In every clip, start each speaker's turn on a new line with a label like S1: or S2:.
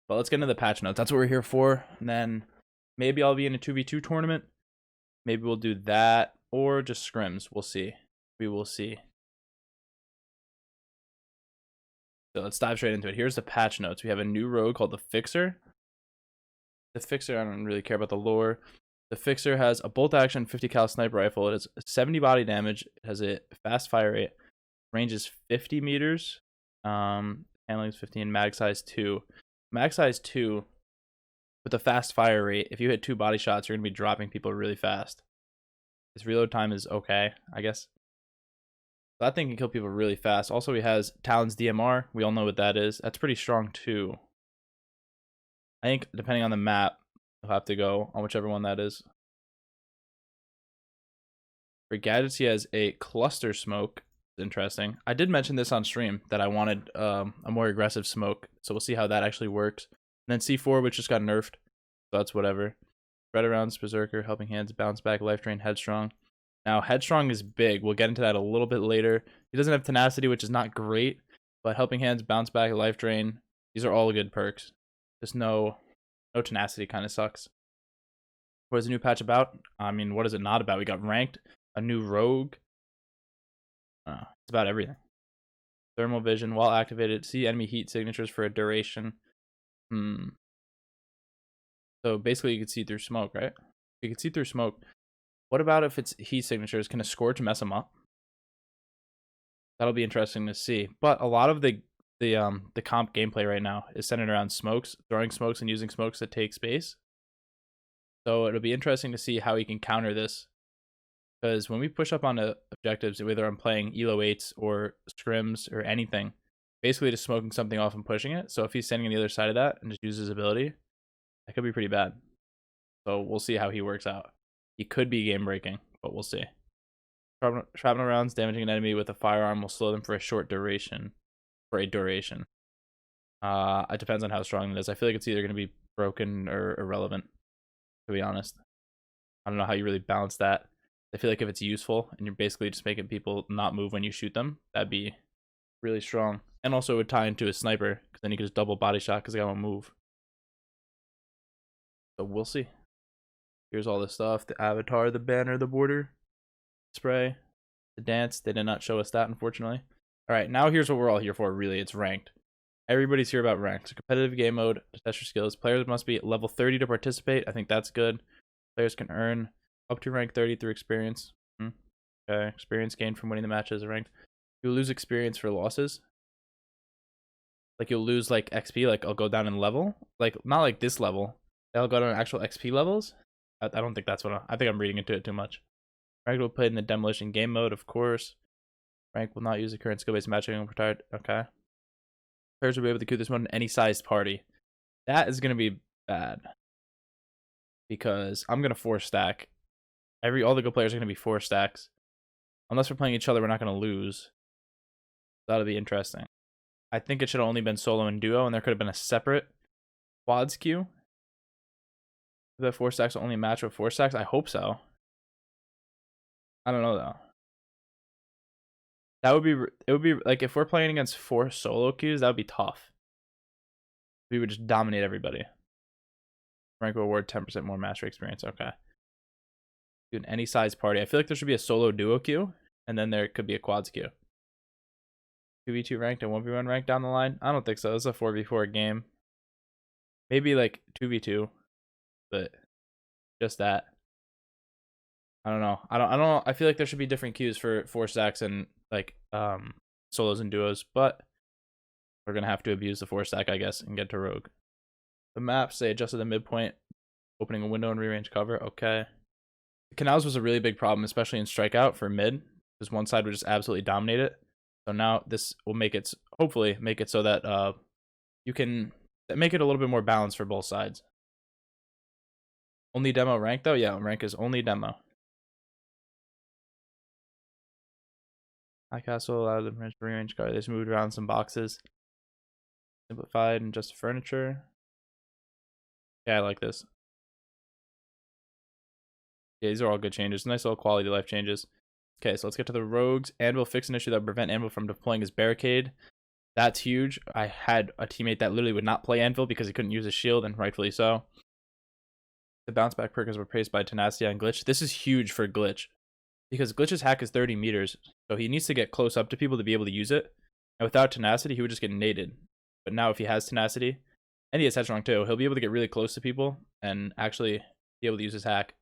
S1: But let's get into the patch notes. That's what we're here for. And then maybe I'll be in a 2v2 tournament. Maybe we'll do that or just scrims. We'll see. We will see. So let's dive straight into it. Here's the patch notes. We have a new rogue called the Fixer. The Fixer, I don't really care about the lore. The Fixer has a bolt action 50 cal sniper rifle. It has 70 body damage. It has a fast fire rate. Range is 50 meters. Handling is 15. Mag size 2. Mag size 2 with a fast fire rate. If you hit 2 body shots, you're going to be dropping people really fast. His reload time is okay, I guess. That thing can kill people really fast. Also, he has Talon's DMR. We all know what that is. That's pretty strong too. I think depending on the map, you'll have to go on whichever one that is. For gadgets, he has a cluster smoke. Interesting. I did mention this on stream that I wanted a more aggressive smoke. So we'll see how that actually works. And then C4, which just got nerfed. So that's whatever. Spread around, Berserker, Helping Hands, Bounce Back, Life Drain, Headstrong. Now, Headstrong is big. We'll get into that a little bit later. He doesn't have Tenacity, which is not great. But Helping Hands, Bounce Back, Life Drain, these are all good perks. Just no Tenacity kind of sucks. What is the new patch about? I mean, what is it not about? We got ranked, a new rogue. It's about everything. Thermal vision, while activated, see enemy heat signatures for a duration. So basically you can see through smoke, right? You can see through smoke. What about if it's heat signatures? Can a scorch mess them up? That'll be interesting to see. But a lot of the comp gameplay right now is centered around smokes, throwing smokes and using smokes that take space. So it'll be interesting to see how he can counter this. Because when we push up on objectives, whether I'm playing ELO 8s or scrims or anything, basically just smoking something off and pushing it. So if he's standing on the other side of that and just uses his ability, that could be pretty bad. So we'll see how he works out. He could be game breaking, but we'll see. Shrapnel rounds damaging an enemy with a firearm will slow them for a short duration. It depends on how strong it is. I feel like it's either going to be broken or irrelevant, to be honest. I don't know how you really balance that. I feel like if it's useful and you're basically just making people not move when you shoot them, that'd be really strong. And also it would tie into a sniper, because then you could just double body shot because they won't move. So we'll see. Here's all the stuff. The avatar, the banner, the border, spray, the dance. They did not show us that, unfortunately. Alright, now here's what we're all here for, really. It's ranked. Everybody's here about ranked. So competitive game mode to test your skills. Players must be at level 30 to participate. I think that's good. Players can earn up to rank 30 through experience. Okay, experience gained from winning the matches are ranked. You'll lose experience for losses. Like you'll lose like XP, like I'll go down in level. Like not like this level. They'll go down actual XP levels. I don't think that's what I think I'm reading into it too much. Rank will play in the demolition game mode, of course. Rank will not use the current skill-based matching when retired. Okay. Players will be able to queue this mode in any sized party. That is gonna be bad. Because I'm gonna 4-stack. All the good players are gonna be 4 stacks. Unless we're playing each other, we're not gonna lose. That'll be interesting. I think it should have only been solo and duo, and there could have been a separate quads queue. The 4 stacks will only match with 4 stacks. I hope so. I don't know though. It would be like if we're playing against 4 solo queues, that would be tough. We would just dominate everybody. Rank will award 10% more mastery experience. Okay. Do any size party. I feel like there should be a solo duo queue, and then there could be a quads queue. 2v2 ranked and 1v1 ranked down the line? I don't think so. This is a 4v4 game. Maybe like 2v2, but just that. I don't know. I don't. I feel like there should be different queues for 4 stacks and like solos and duos, but we're gonna have to abuse the 4 stack, I guess, and get to rogue. The maps say adjusted the midpoint, opening a window and rearrange cover. Okay. The canals was a really big problem, especially in strikeout for mid, because one side would just absolutely dominate it. So now this will make it, hopefully make it so that you can make it a little bit more balanced for both sides. Only demo rank though? Yeah, rank is only demo. High castle allowed them to rearrange card. They just moved around some boxes. Simplified and just furniture. Yeah, I like this. Yeah, these are all good changes. Nice little quality of life changes. Okay, so let's get to the rogues. Anvil fix an issue that will prevent Anvil from deploying his barricade. That's huge. I had a teammate that literally would not play Anvil because he couldn't use his shield, and rightfully so. The bounce back perk is replaced by Tenacity on Glitch. This is huge for Glitch because Glitch's hack is 30 meters, so he needs to get close up to people to be able to use it. And without Tenacity, he would just get naded. But now if he has Tenacity, and he has Headstrong too, he'll be able to get really close to people and actually be able to use his hack.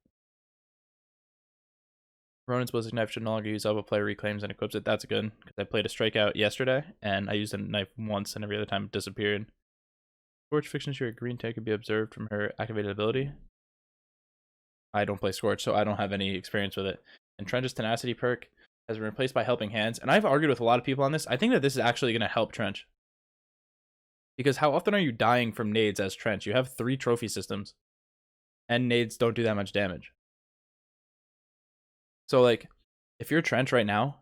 S1: Ronin's Blizzard Knife should no longer use up. A player reclaims and equips it. That's good, because I played a strikeout yesterday, and I used a knife once, and every other time it disappeared. Scorch Fixins, your green tag could be observed from her activated ability. I don't play Scorch, so I don't have any experience with it. And Trench's Tenacity perk has been replaced by Helping Hands, and I've argued with a lot of people on this. I think that this is actually going to help Trench. Because how often are you dying from nades as Trench? You have 3 trophy systems, and nades don't do that much damage. So, like, if you're Trench right now,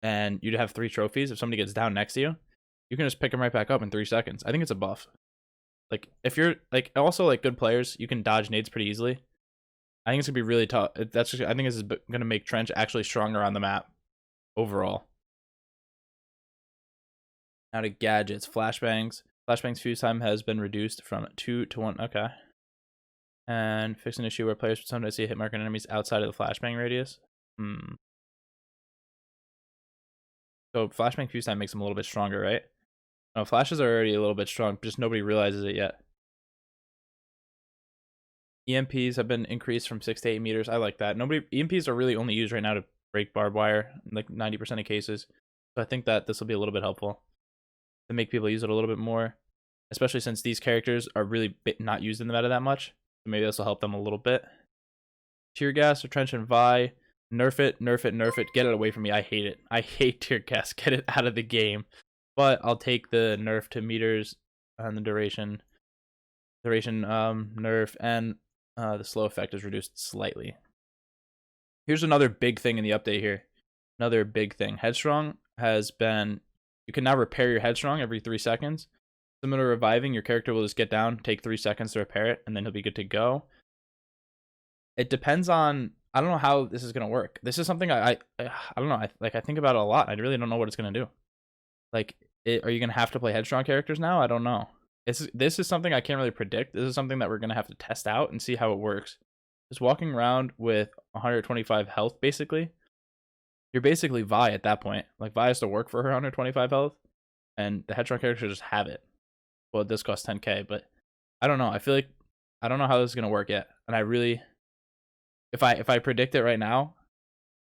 S1: and you'd have 3 trophies, if somebody gets down next to you, you can just pick them right back up in 3 seconds. I think it's a buff. Like, if you're, like, also, like, good players, you can dodge nades pretty easily. I think it's going to be really tough. I think this is going to make Trench actually stronger on the map overall. Now to gadgets. Flashbangs. Flashbangs fuse time has been reduced from 2 to 1. Okay. And fix an issue where players would sometimes see a hit mark on enemies outside of the flashbang radius. So flashbang fuse time makes them a little bit stronger, right? No, flashes are already a little bit strong, just nobody realizes it yet. EMPs have been increased from 6 to 8 meters. I like that. EMPs are really only used right now to break barbed wire in like 90% of cases. So I think that this will be a little bit helpful to make people use it a little bit more, especially since these characters are really not used in the meta that much. So maybe this will help them a little bit. Tear gas or Trench and Vi. Nerf it, nerf it, nerf it. Get it away from me. I hate it. I hate tear gas. Get it out of the game. But I'll take the nerf to meters and the duration. Nerf, and the slow effect is reduced slightly. Here's another big thing in the update here. Another big thing. Headstrong has been... You can now repair your Headstrong every 3 seconds. Similar to reviving, your character will just get down, take 3 seconds to repair it, and then he'll be good to go. It depends on... I don't know how this is going to work. This is something I don't know. I think about it a lot. I really don't know what it's going to do. Like, are you going to have to play Headstrong characters now? I don't know. This is something I can't really predict. This is something that we're going to have to test out and see how it works. Just walking around with 125 health, basically. You're basically Vi at that point. Like, Vi has to work for her 125 health, and the Headstrong character just have it. Well, this costs 10k, but I don't know. I feel like I don't know how this is going to work yet. And I really... If I predict it right now,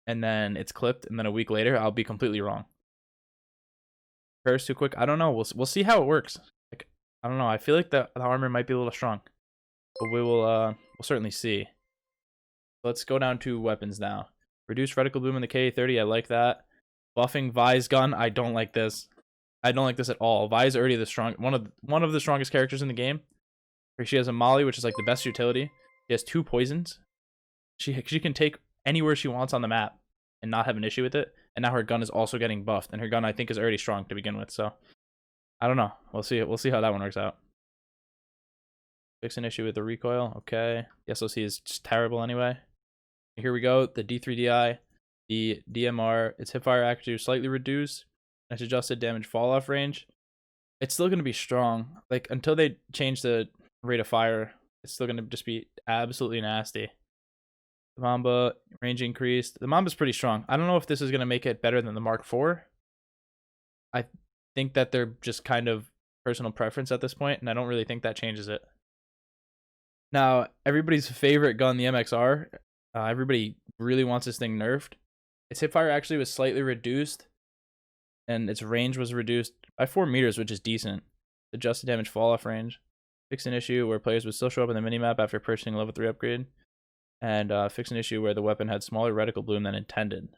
S1: and then it's clipped, and then a week later, I'll be completely wrong. Prayers too quick. I don't know. We'll see how it works. Like, I don't know. I feel like the armor might be a little strong, but we'll certainly see. Let's go down to weapons now. Reduce reticle bloom in the K30. I like that. Buffing Vi's gun. I don't like this. I don't like this at all. Vi's already the strong one of the strongest characters in the game. She has a Molly, which is like the best utility. She has 2 poisons. She can take anywhere she wants on the map and not have an issue with it. And now her gun is also getting buffed, and her gun I think is already strong to begin with. So I don't know. We'll see. We'll see how that one works out. Fix an issue with the recoil. Okay. The SOC is just terrible anyway. Here we go. The D3DI, the DMR. Its hipfire accuracy is slightly reduced. Its adjusted damage fall off range. It's still going to be strong. Like, until they change the rate of fire, it's still going to just be absolutely nasty. The Mamba, range increased. The Mamba's pretty strong. I don't know if this is going to make it better than the Mark IV. I think that they're just kind of personal preference at this point, and I don't really think that changes it. Now, everybody's favorite gun, the MXR, everybody really wants this thing nerfed. Its hipfire actually was slightly reduced, and its range was reduced by 4 meters, which is decent. Adjusted damage fall off range. Fix an issue where players would still show up in the minimap after purchasing a level 3 upgrade. And fix an issue where the weapon had smaller reticle bloom than intended.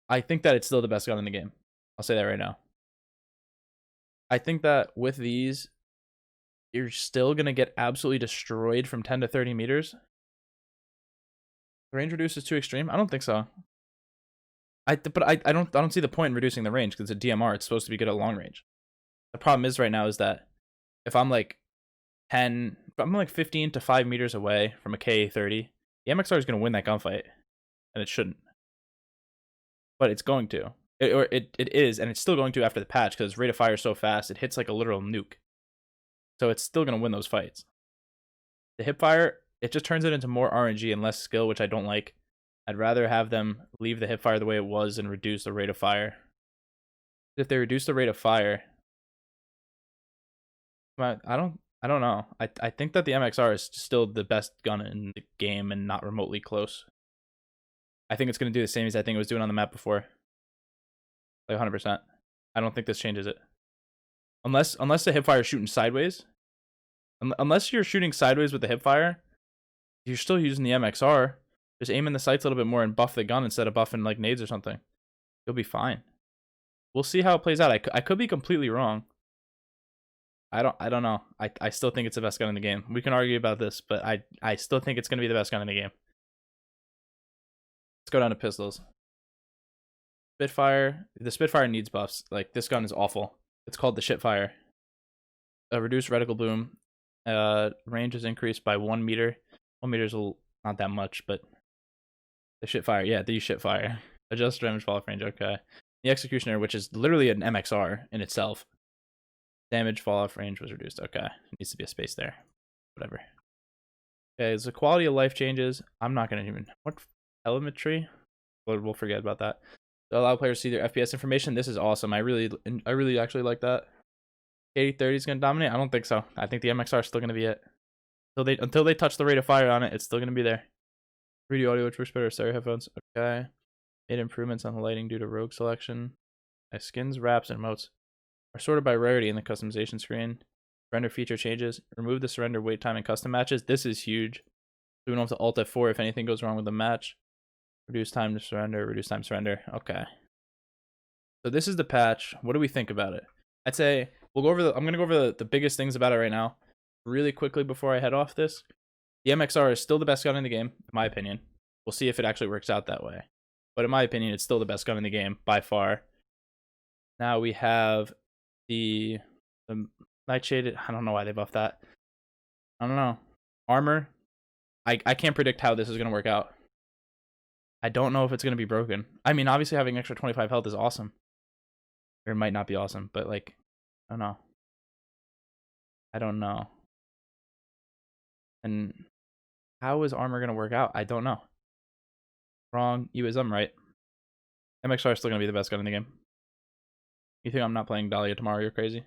S1: I think that it's still the best gun in the game. I'll say that right now. I think that with these, you're still going to get absolutely destroyed from 10 to 30 meters. The range reduce is too extreme? I don't think so. I don't see the point in reducing the range, because it's a DMR. It's supposed to be good at long range. The problem is right now is that if I'm like 15 to 5 meters away from a K30, the MXR is going to win that gunfight, and it shouldn't. But it's going to. It is, and it's still going to after the patch because rate of fire is so fast. It hits like a literal nuke. So it's still going to win those fights. The hipfire, it just turns it into more RNG and less skill, which I don't like. I'd rather have them leave the hipfire the way it was and reduce the rate of fire. If they reduce the rate of fire, I don't know. I think that the MXR is still the best gun in the game and not remotely close. I think it's going to do the same as I think it was doing on the map before. Like 100%. I don't think this changes it. Unless the hipfire is shooting sideways. Unless you're shooting sideways with the hipfire, you're still using the MXR. Just aim in the sights a little bit more and buff the gun instead of buffing like nades or something. You'll be fine. We'll see how it plays out. I could be completely wrong. I don't know. I still think it's the best gun in the game. We can argue about this, but I still think it's going to be the best gun in the game. Let's go down to pistols. Spitfire. The Spitfire needs buffs. Like, this gun is awful. It's called the Shitfire. Reduced reticle bloom. Range is increased by 1 meter. 1 meter is not that much, but the Shitfire. Yeah, the Shitfire. Adjust damage fall off range. Okay. The Executioner, which is literally an MXR in itself. Damage fall off range was reduced. Okay. Needs to be a space there. Whatever. Okay, so quality of life changes. I'm not going to even... What? Telemetry? We'll forget about that. So allow players to see their FPS information. This is awesome. I really actually like that. 80-30 is going to dominate? I don't think so. I think the MXR is still going to be it. Until they touch the rate of fire on it, it's still going to be there. 3D audio, which works better, stereo headphones. Okay. Made improvements on the lighting due to rogue selection. Skins, wraps, and emotes are sorted by rarity in the customization screen. Surrender feature changes. Remove the surrender wait time in custom matches. This is huge. So we don't have to alt F4 if anything goes wrong with the match. Reduce time to surrender. Reduce time to surrender. Okay. So this is the patch. What do we think about it? I'd say we'll go over I'm going to go over the biggest things about it right now. Really quickly before I head off this. The MXR is still the best gun in the game, in my opinion. We'll see if it actually works out that way. But in my opinion, it's still the best gun in the game, by far. Now we have the Night Shaded. I don't know why they buffed that. I don't know. Armor. I can't predict how this is going to work out. I don't know if it's going to be broken. I mean, obviously having extra 25 health is awesome. Or it might not be awesome, but like, I don't know. I don't know. And how is armor going to work out? I don't know. Wrong. You is I'm right. MXR is still going to be the best gun in the game. You think I'm not playing Dahlia tomorrow? You're crazy.